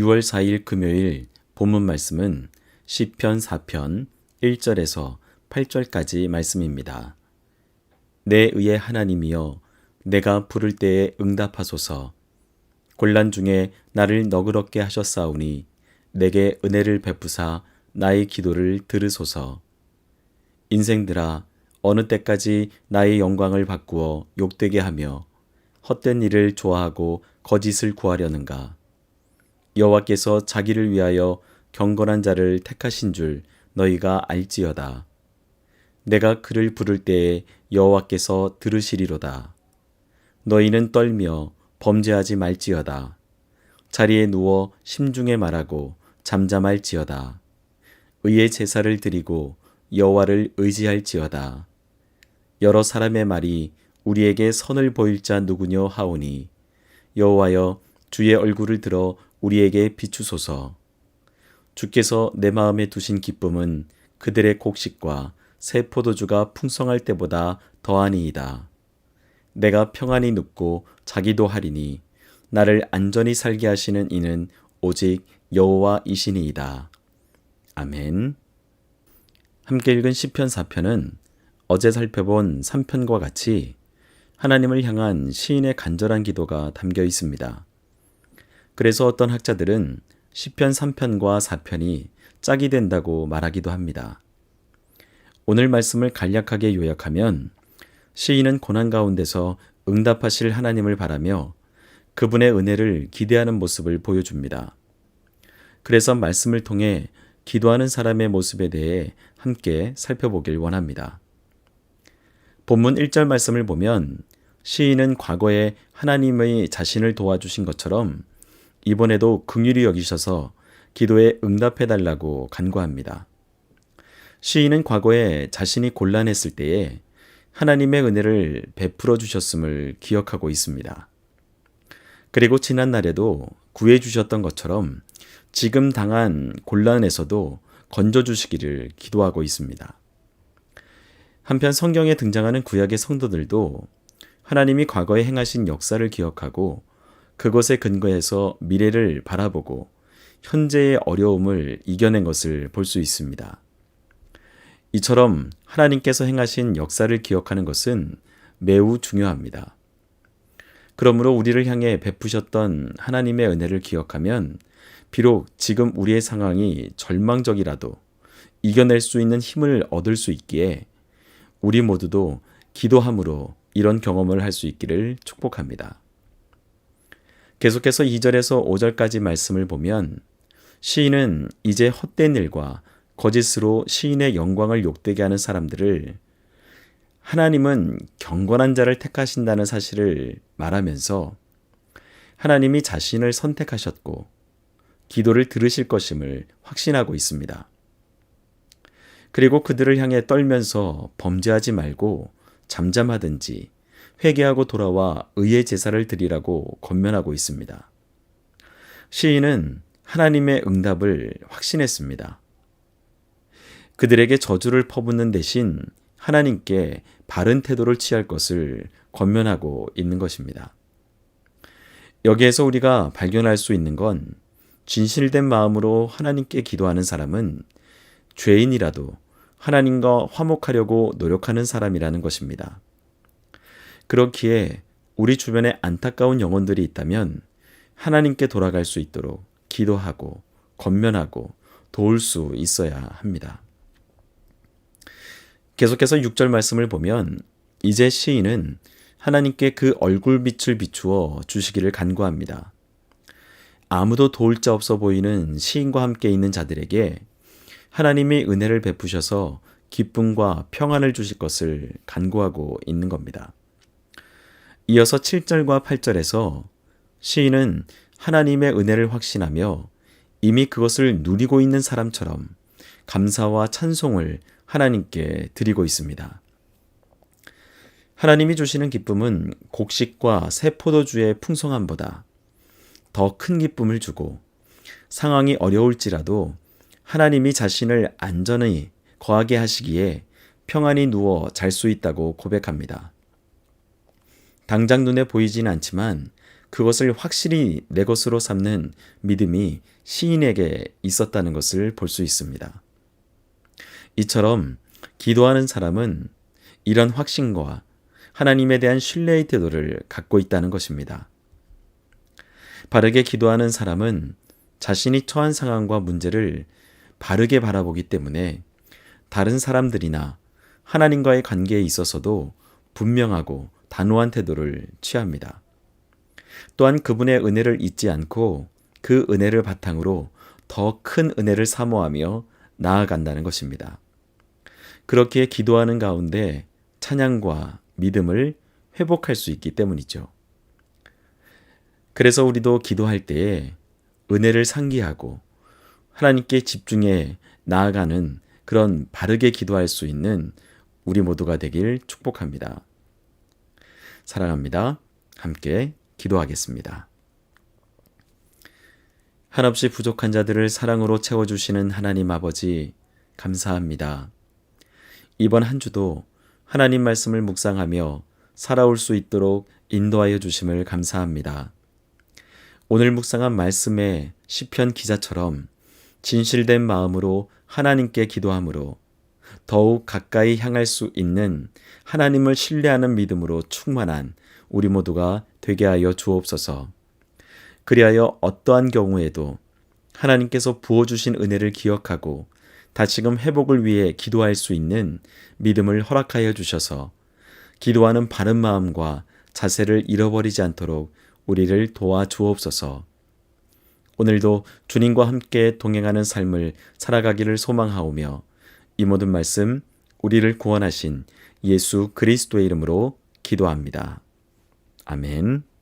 6월 4일 금요일 본문 말씀은 시편 4편 1절에서 8절까지 말씀입니다. 내 의의 하나님이여, 내가 부를 때에 응답하소서. 곤란 중에 나를 너그럽게 하셨사오니 내게 은혜를 베푸사 나의 기도를 들으소서. 인생들아, 어느 때까지 나의 영광을 바꾸어 욕되게 하며 헛된 일을 좋아하고 거짓을 구하려는가. 여호와께서 자기를 위하여 경건한 자를 택하신 줄 너희가 알지어다. 내가 그를 부를 때에 여호와께서 들으시리로다. 너희는 떨며 범죄하지 말지어다. 자리에 누워 심중에 말하고 잠잠할지어다. 의의 제사를 드리고 여호와를 의지할지어다. 여러 사람의 말이 우리에게 선을 보일 자 누구뇨 하오니 여호와여, 주의 얼굴을 들어 우리에게 비추소서. 주께서 내 마음에 두신 기쁨은 그들의 곡식과 새 포도주가 풍성할 때보다 더하니이다. 내가 평안히 눕고 자기도 하리니 나를 안전히 살게 하시는 이는 오직 여호와이시니이다. 아멘. 함께 읽은 시편 4편은 어제 살펴본 3편과 같이 하나님을 향한 시인의 간절한 기도가 담겨 있습니다. 그래서 어떤 학자들은 시편 3편과 4편이 짝이 된다고 말하기도 합니다. 오늘 말씀을 간략하게 요약하면 시인은 고난 가운데서 응답하실 하나님을 바라며 그분의 은혜를 기대하는 모습을 보여줍니다. 그래서 말씀을 통해 기도하는 사람의 모습에 대해 함께 살펴보길 원합니다. 본문 1절 말씀을 보면 시인은 과거에 하나님의 자신을 도와주신 것처럼 이번에도 긍휼히 여기셔서 기도에 응답해달라고 간구합니다. 시인은 과거에 자신이 곤란했을 때에 하나님의 은혜를 베풀어 주셨음을 기억하고 있습니다. 그리고 지난 날에도 구해 주셨던 것처럼 지금 당한 곤란에서도 건져주시기를 기도하고 있습니다. 한편 성경에 등장하는 구약의 성도들도 하나님이 과거에 행하신 역사를 기억하고 그것에 근거해서 미래를 바라보고 현재의 어려움을 이겨낸 것을 볼 수 있습니다. 이처럼 하나님께서 행하신 역사를 기억하는 것은 매우 중요합니다. 그러므로 우리를 향해 베푸셨던 하나님의 은혜를 기억하면 비록 지금 우리의 상황이 절망적이라도 이겨낼 수 있는 힘을 얻을 수 있기에 우리 모두도 기도함으로 이런 경험을 할 수 있기를 축복합니다. 계속해서 2절에서 5절까지 말씀을 보면 시인은 이제 헛된 일과 거짓으로 시인의 영광을 욕되게 하는 사람들을 하나님은 경건한 자를 택하신다는 사실을 말하면서 하나님이 자신을 선택하셨고 기도를 들으실 것임을 확신하고 있습니다. 그리고 그들을 향해 떨면서 범죄하지 말고 잠잠하든지 회개하고 돌아와 의의 제사를 드리라고 권면하고 있습니다. 시인은 하나님의 응답을 확신했습니다. 그들에게 저주를 퍼붓는 대신 하나님께 바른 태도를 취할 것을 권면하고 있는 것입니다. 여기에서 우리가 발견할 수 있는 건 진실된 마음으로 하나님께 기도하는 사람은 죄인이라도 하나님과 화목하려고 노력하는 사람이라는 것입니다. 그렇기에 우리 주변에 안타까운 영혼들이 있다면 하나님께 돌아갈 수 있도록 기도하고 권면하고 도울 수 있어야 합니다. 계속해서 6절 말씀을 보면 이제 시인은 하나님께 그 얼굴빛을 비추어 주시기를 간구합니다. 아무도 도울 자 없어 보이는 시인과 함께 있는 자들에게 하나님이 은혜를 베푸셔서 기쁨과 평안을 주실 것을 간구하고 있는 겁니다. 이어서 7절과 8절에서 시인은 하나님의 은혜를 확신하며 이미 그것을 누리고 있는 사람처럼 감사와 찬송을 하나님께 드리고 있습니다. 하나님이 주시는 기쁨은 곡식과 새 포도주의 풍성함보다 더 큰 기쁨을 주고 상황이 어려울지라도 하나님이 자신을 안전히 거하게 하시기에 평안히 누워 잘 수 있다고 고백합니다. 당장 눈에 보이진 않지만 그것을 확실히 내 것으로 삼는 믿음이 시인에게 있었다는 것을 볼 수 있습니다. 이처럼 기도하는 사람은 이런 확신과 하나님에 대한 신뢰의 태도를 갖고 있다는 것입니다. 바르게 기도하는 사람은 자신이 처한 상황과 문제를 바르게 바라보기 때문에 다른 사람들이나 하나님과의 관계에 있어서도 분명하고 단호한 태도를 취합니다. 또한 그분의 은혜를 잊지 않고 그 은혜를 바탕으로 더 큰 은혜를 사모하며 나아간다는 것입니다. 그렇게 기도하는 가운데 찬양과 믿음을 회복할 수 있기 때문이죠. 그래서 우리도 기도할 때에 은혜를 상기하고 하나님께 집중해 나아가는 그런 바르게 기도할 수 있는 우리 모두가 되길 축복합니다. 사랑합니다. 함께 기도하겠습니다. 한없이 부족한 자들을 사랑으로 채워주시는 하나님 아버지, 감사합니다. 이번 한 주도 하나님 말씀을 묵상하며 살아올 수 있도록 인도하여 주심을 감사합니다. 오늘 묵상한 말씀의 시편 기자처럼 진실된 마음으로 하나님께 기도함으로 더욱 가까이 향할 수 있는 하나님을 신뢰하는 믿음으로 충만한 우리 모두가 되게 하여 주옵소서. 그리하여 어떠한 경우에도 하나님께서 부어주신 은혜를 기억하고 다시금 회복을 위해 기도할 수 있는 믿음을 허락하여 주셔서 기도하는 바른 마음과 자세를 잃어버리지 않도록 우리를 도와주옵소서. 오늘도 주님과 함께 동행하는 삶을 살아가기를 소망하오며 이 모든 말씀 우리를 구원하신 예수 그리스도의 이름으로 기도합니다. 아멘.